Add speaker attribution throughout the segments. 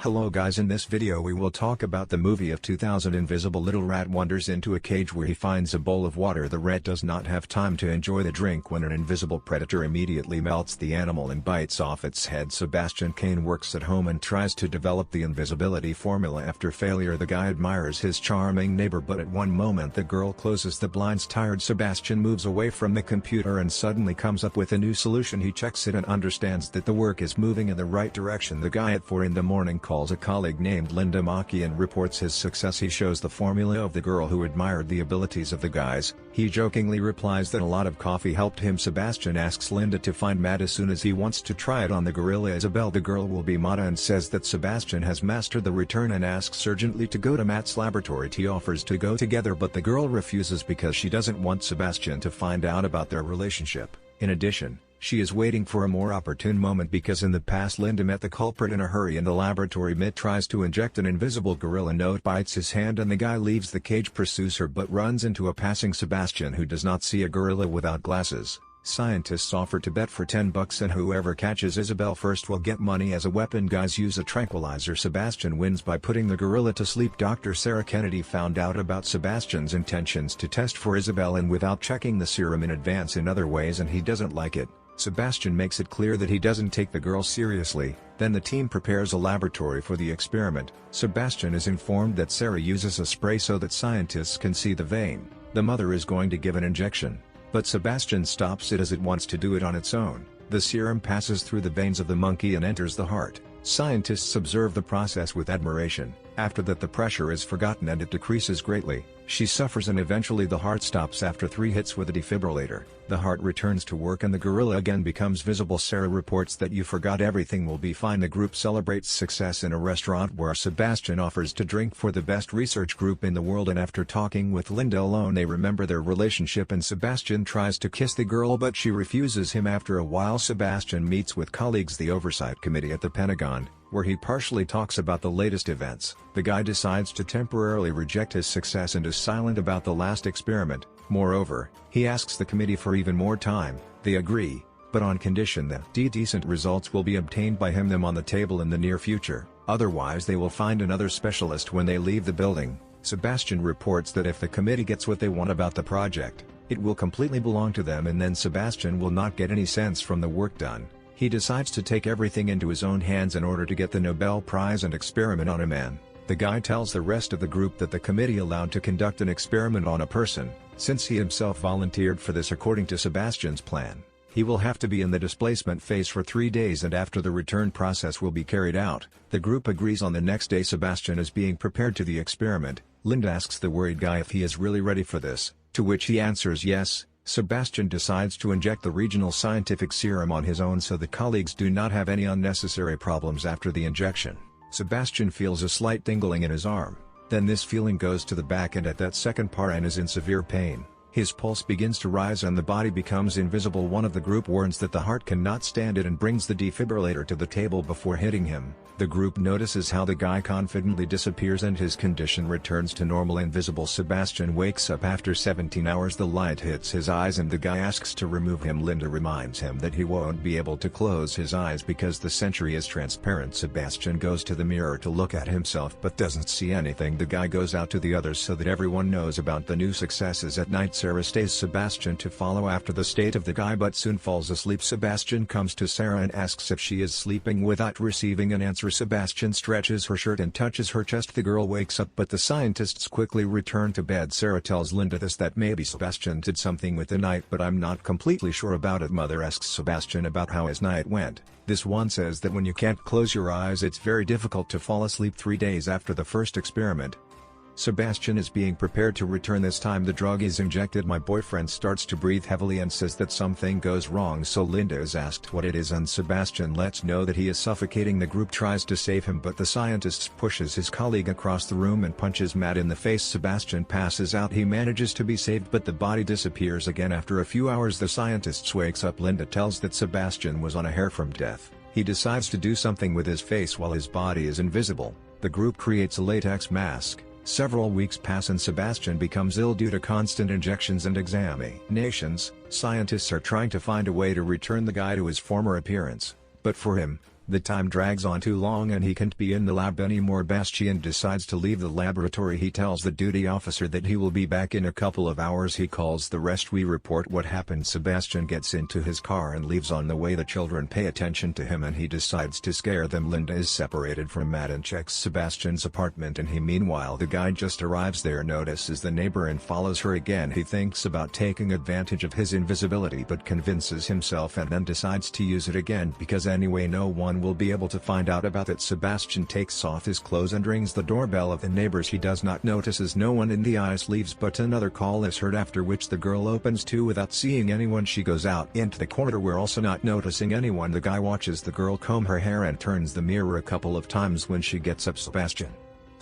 Speaker 1: Hello guys, in this video we will talk about the movie of 2000 Invisible. Little rat wanders into a cage where he finds a bowl of water. The rat does not have time to enjoy the drink when an invisible predator immediately melts the animal and bites off its head. Sebastian Kane works at home and tries to develop the invisibility formula. After failure, the guy admires his charming neighbor, but at one moment the girl closes the blinds. Tired, Sebastian moves away from the computer and suddenly comes up with a new solution. He checks it and understands that the work is moving in the right direction. The guy at 4 in the morning calls a colleague named Linda Maki and reports his success. He shows the formula of the girl who admired the abilities of the guys. He jokingly replies that a lot of coffee helped him. Sebastian asks Linda to find Matt as soon as he wants to try it on the gorilla Isabel. The girl will be Mata and says that Sebastian has mastered the return and asks urgently to go to Matt's laboratory. He offers to go together, but the girl refuses because she doesn't want Sebastian to find out about their relationship. In addition, she is waiting for a more opportune moment because in the past Linda met the culprit in a hurry in the laboratory. Mitt tries to inject an invisible gorilla note, bites his hand, and the guy leaves. The cage pursues her but runs into a passing Sebastian who does not see a gorilla without glasses. Scientists offer to bet for $10 and whoever catches Isabel first will get money as a weapon. Guys use a tranquilizer. Sebastian wins by putting the gorilla to sleep. Dr. Sarah Kennedy found out about Sebastian's intentions to test for Isabel and without checking the serum in advance in other ways, and he doesn't like it. Sebastian makes it clear that he doesn't take the girl seriously. Then the team prepares a laboratory for the experiment. Sebastian is informed that Sarah uses a spray so that scientists can see the vein. The mother is going to give an injection, but Sebastian stops it as it wants to do it on its own. The serum passes through the veins of the monkey and enters the heart. Scientists observe the process with admiration. After that, the pressure is forgotten and it decreases greatly. She suffers and eventually the heart stops after 3 hits with a defibrillator. The heart returns to work and the gorilla again becomes visible. Sarah reports that you forgot, everything will be fine. The group celebrates success in a restaurant where Sebastian offers to drink for the best research group in the world, and after talking with Linda alone they remember their relationship and Sebastian tries to kiss the girl but she refuses him. After a while Sebastian meets with colleagues, the oversight committee at the Pentagon, where he partially talks about the latest events. The guy decides to temporarily reject his success and is silent about the last experiment. Moreover, he asks the committee for even more time. They agree, but on condition that decent results will be obtained by them on the table in the near future. Otherwise they will find another specialist when they leave the building. Sebastian reports that if the committee gets what they want about the project, it will completely belong to them, and then Sebastian will not get any cents from the work done. He decides to take everything into his own hands in order to get the Nobel Prize and experiment on a man. The guy tells the rest of the group that the committee allowed to conduct an experiment on a person, since he himself volunteered for this. According to Sebastian's plan, he will have to be in the displacement phase for 3 days and after the return process will be carried out. The group agrees. On the next day Sebastian is being prepared to the experiment. Linda asks the worried guy if he is really ready for this, to which he answers yes. Sebastian decides to inject the regional scientific serum on his own so that colleagues do not have any unnecessary problems after the injection. Sebastian feels a slight tingling in his arm. Then this feeling goes to the back and at that second part and is in severe pain. His pulse begins to rise and the body becomes invisible. One of the group warns that the heart cannot stand it and brings the defibrillator to the table before hitting him. The group notices how the guy confidently disappears and his condition returns to normal. Invisible Sebastian wakes up after 17 hours. The light hits his eyes and the guy asks to remove him. Linda reminds him that he won't be able to close his eyes because the sentry is transparent. Sebastian goes to the mirror to look at himself but doesn't see anything. The guy goes out to the others so that everyone knows about the new successes. At night Sarah stays Sebastian to follow after the state of the guy but soon falls asleep. Sebastian comes to Sarah and asks if she is sleeping. Without receiving an answer, Sebastian stretches her shirt and touches her chest. The girl wakes up but the scientists quickly return to bed. Sarah tells Linda that maybe Sebastian did something with the night, but I'm not completely sure about it. Mother asks Sebastian about how his night went. This one says that when you can't close your eyes it's very difficult to fall asleep. 3 days after the first experiment, Sebastian is being prepared to return. This time the drug is injected. My boyfriend starts to breathe heavily and says that something goes wrong, so Linda is asked what it is and Sebastian lets know that he is suffocating. The group tries to save him but the scientist pushes his colleague across the room and punches Matt in the face. Sebastian passes out. He manages to be saved but the body disappears again. After a few hours the scientist wakes up. Linda tells that Sebastian was on a hair from death. He decides to do something with his face while his body is invisible. The group creates a latex mask. Several weeks pass and Sebastian becomes ill due to constant injections and examinations. Scientists are trying to find a way to return the guy to his former appearance, but for him, The time drags on too long and he can't be in the lab anymore. Sebastian decides to leave the laboratory. He tells the duty officer that he will be back in a couple of hours. He calls the rest. We report what happened. Sebastian gets into his car and leaves. On the way the children pay attention to him and he decides to scare them. Linda is separated from Matt and checks Sebastian's apartment, and meanwhile the guy just arrives there, notices the neighbor and follows her again. He thinks about taking advantage of his invisibility but convinces himself and then decides to use it again because anyway no one will be able to find out about it. Sebastian takes off his clothes and rings the doorbell of the neighbors. He does not notice as no one in the house leaves, but another call is heard, after which the girl opens too without seeing anyone. She goes out into the corridor where also not noticing anyone. The guy watches the girl comb her hair and turns the mirror a couple of times. When she gets up, Sebastian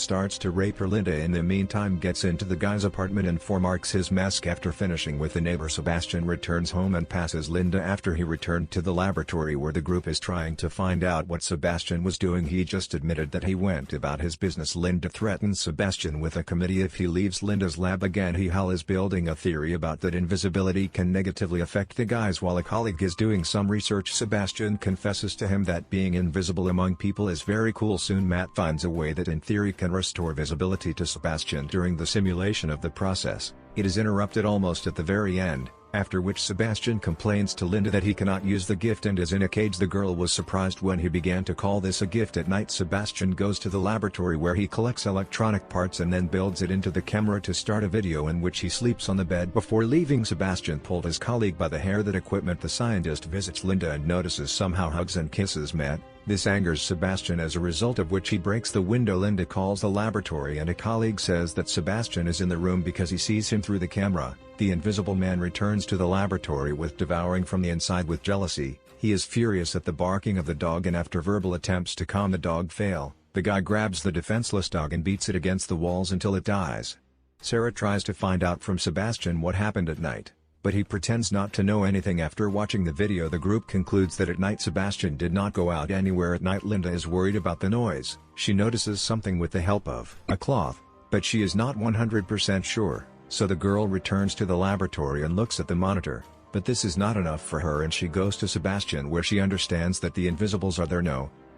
Speaker 1: starts to rape her. Linda in the meantime gets into the guy's apartment and marks his mask. After finishing with the neighbor, Sebastian returns home and passes Linda after he returned to the laboratory where the group is trying to find out what Sebastian was doing. He just admitted that he went about his business. Linda threatens Sebastian with a committee if he leaves Linda's lab again. Hal is building a theory about that invisibility can negatively affect the guys while a colleague is doing some research. Sebastian confesses to him that being invisible among people is very cool. Soon Matt finds a way that in theory can restore visibility to Sebastian during the simulation of the process. It is interrupted almost at the very end, after which Sebastian complains to Linda that he cannot use the gift and is in a cage. The girl was surprised when he began to call this a gift. At night Sebastian goes to the laboratory where he collects electronic parts and then builds it into the camera to start a video in which he sleeps on the bed. Before leaving, Sebastian pulled his colleague by the hair. That equipment. The scientist visits Linda and notices somehow hugs and kisses Matt. This angers Sebastian, as a result of which he breaks the window. Linda calls the laboratory and a colleague says that Sebastian is in the room because he sees him through the camera. The invisible man returns to the laboratory with devouring from the inside. With jealousy, he is furious at the barking of the dog, and after verbal attempts to calm the dog fail, the guy grabs the defenseless dog and beats it against the walls until it dies. Sarah tries to find out from Sebastian what happened at night, but he pretends not to know anything. After watching the video, the group concludes that at night Sebastian did not go out anywhere at night. Linda is worried about the noise. She notices something with the help of a cloth, but she is not 100% sure, so the girl returns to the laboratory and looks at the monitor, but this is not enough for her and she goes to Sebastian where she understands that the invisibles are there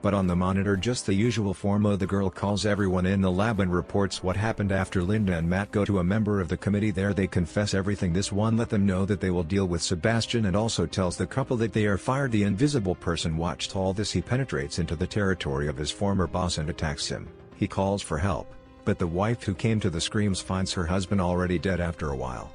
Speaker 1: but on the monitor just the usual form. The girl calls everyone in the lab and reports what happened. After Linda and Matt go to a member of the committee there, they confess everything. This one let them know that they will deal with Sebastian and also tells the couple that they are fired. The invisible person watched all this. He penetrates into the territory of his former boss and attacks him. He calls for help, but the wife who came to the screams finds her husband already dead after a while.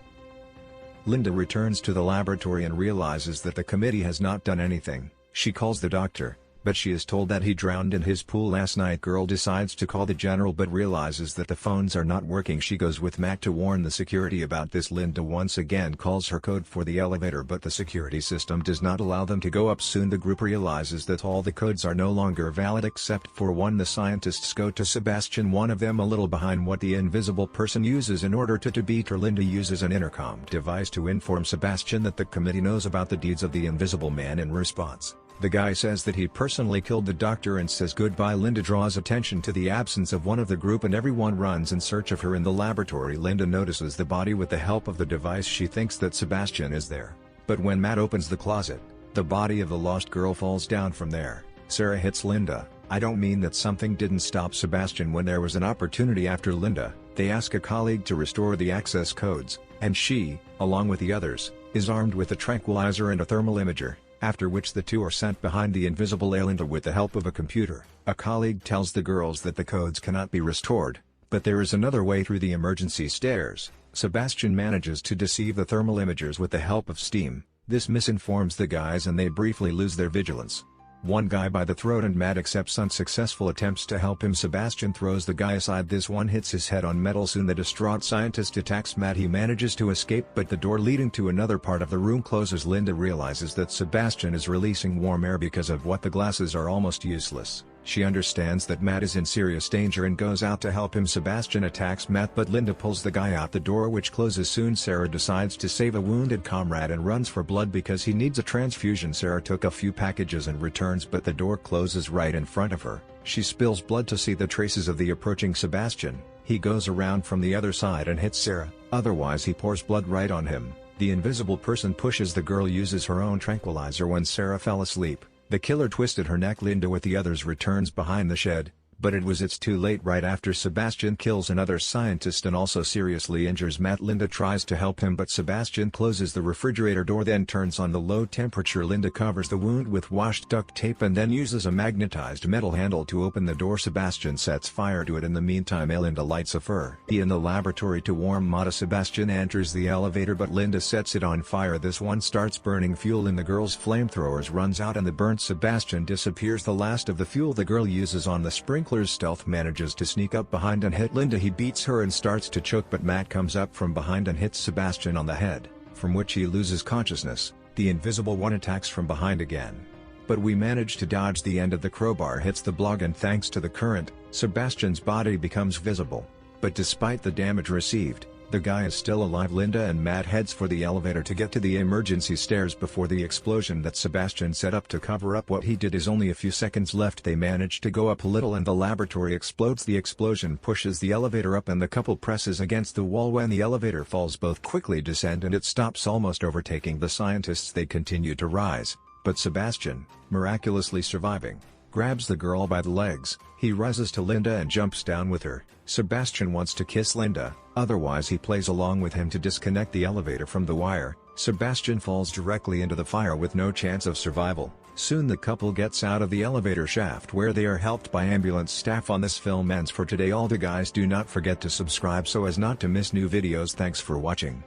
Speaker 1: Linda returns to the laboratory and realizes that the committee has not done anything. She calls the doctor, but she is told that he drowned in his pool last night. Girl decides to call the general but realizes that the phones are not working. She goes with Matt to warn the security about this. Linda once again calls her code for the elevator, but the security system does not allow them to go up. Soon the group realizes that all the codes are no longer valid except for one. The scientists go to Sebastian, one of them a little behind what the invisible person uses in order to beat her. Linda uses an intercom device to inform Sebastian that the committee knows about the deeds of the invisible man. In response, the guy says that he personally killed the doctor and says goodbye. Linda draws attention to the absence of one of the group and everyone runs in search of her in the laboratory. Linda notices the body with the help of the device. She thinks that Sebastian is there, but when Matt opens the closet, the body of the lost girl falls down from there. Sarah hits Linda. I don't mean that something didn't stop Sebastian when there was an opportunity. After Linda, they ask a colleague to restore the access codes, and she, along with the others, is armed with a tranquilizer and a thermal imager. After which the two are sent behind the invisible alien with the help of a computer. A colleague tells the girls that the codes cannot be restored, but there is another way through the emergency stairs. Sebastian manages to deceive the thermal imagers with the help of steam. This misinforms the guys and they briefly lose their vigilance. One guy by the throat and Matt accepts unsuccessful attempts to help him. Sebastian throws the guy aside. This one hits his head on metal. Soon the distraught scientist attacks Matt. He manages to escape, but the door leading to another part of the room closes. Linda realizes that Sebastian is releasing warm air because of what the glasses are almost useless. She understands that Matt is in serious danger and goes out to help him. Sebastian attacks Matt, but Linda pulls the guy out the door, which closes. Soon Sarah decides to save a wounded comrade and runs for blood because he needs a transfusion. Sarah took a few packages and returns, but the door closes right in front of her. She spills blood to see the traces of the approaching Sebastian. He goes around from the other side and hits Sarah, otherwise he pours blood right on him. The invisible person pushes the girl, uses her own tranquilizer when Sarah fell asleep. The killer twisted her neck. Linda with the others returns behind the shed, but it's too late. Right after Sebastian kills another scientist and also seriously injures Matt, Linda tries to help him, but Sebastian closes the refrigerator door, then turns on the low temperature. Linda covers the wound with washed duct tape and then uses a magnetized metal handle to open the door. Sebastian sets fire to it. In the meantime, Linda lights a fur in the laboratory to warm Mata. Sebastian enters the elevator, but Linda sets it on fire. This one starts burning fuel in the girl's flamethrowers, runs out and the burnt Sebastian disappears. The last of the fuel the girl uses on the sprinkler. Stealth manages to sneak up behind and hit Linda. He beats her and starts to choke, but Matt comes up from behind and hits Sebastian on the head, from which he loses consciousness. The invisible one attacks from behind again, but we manage to dodge. The end of the crowbar hits the block, and thanks to the current, Sebastian's body becomes visible. But despite the damage received, the guy is still alive. Linda and Matt heads for the elevator to get to the emergency stairs before the explosion that Sebastian set up to cover up what he did is only a few seconds left. They manage to go up a little and the laboratory explodes. The explosion pushes the elevator up and the couple presses against the wall. When the elevator falls, both quickly descend and it stops, almost overtaking the scientists. They continue to rise, but Sebastian, miraculously surviving, grabs the girl by the legs. He rises to Linda and jumps down with her. Sebastian wants to kiss Linda, otherwise he plays along with him to disconnect the elevator from the wire. Sebastian falls directly into the fire with no chance of survival. Soon the couple gets out of the elevator shaft, where they are helped by ambulance staff. On this film ends for today. All the guys, do not forget to subscribe so as not to miss new videos. Thanks for watching.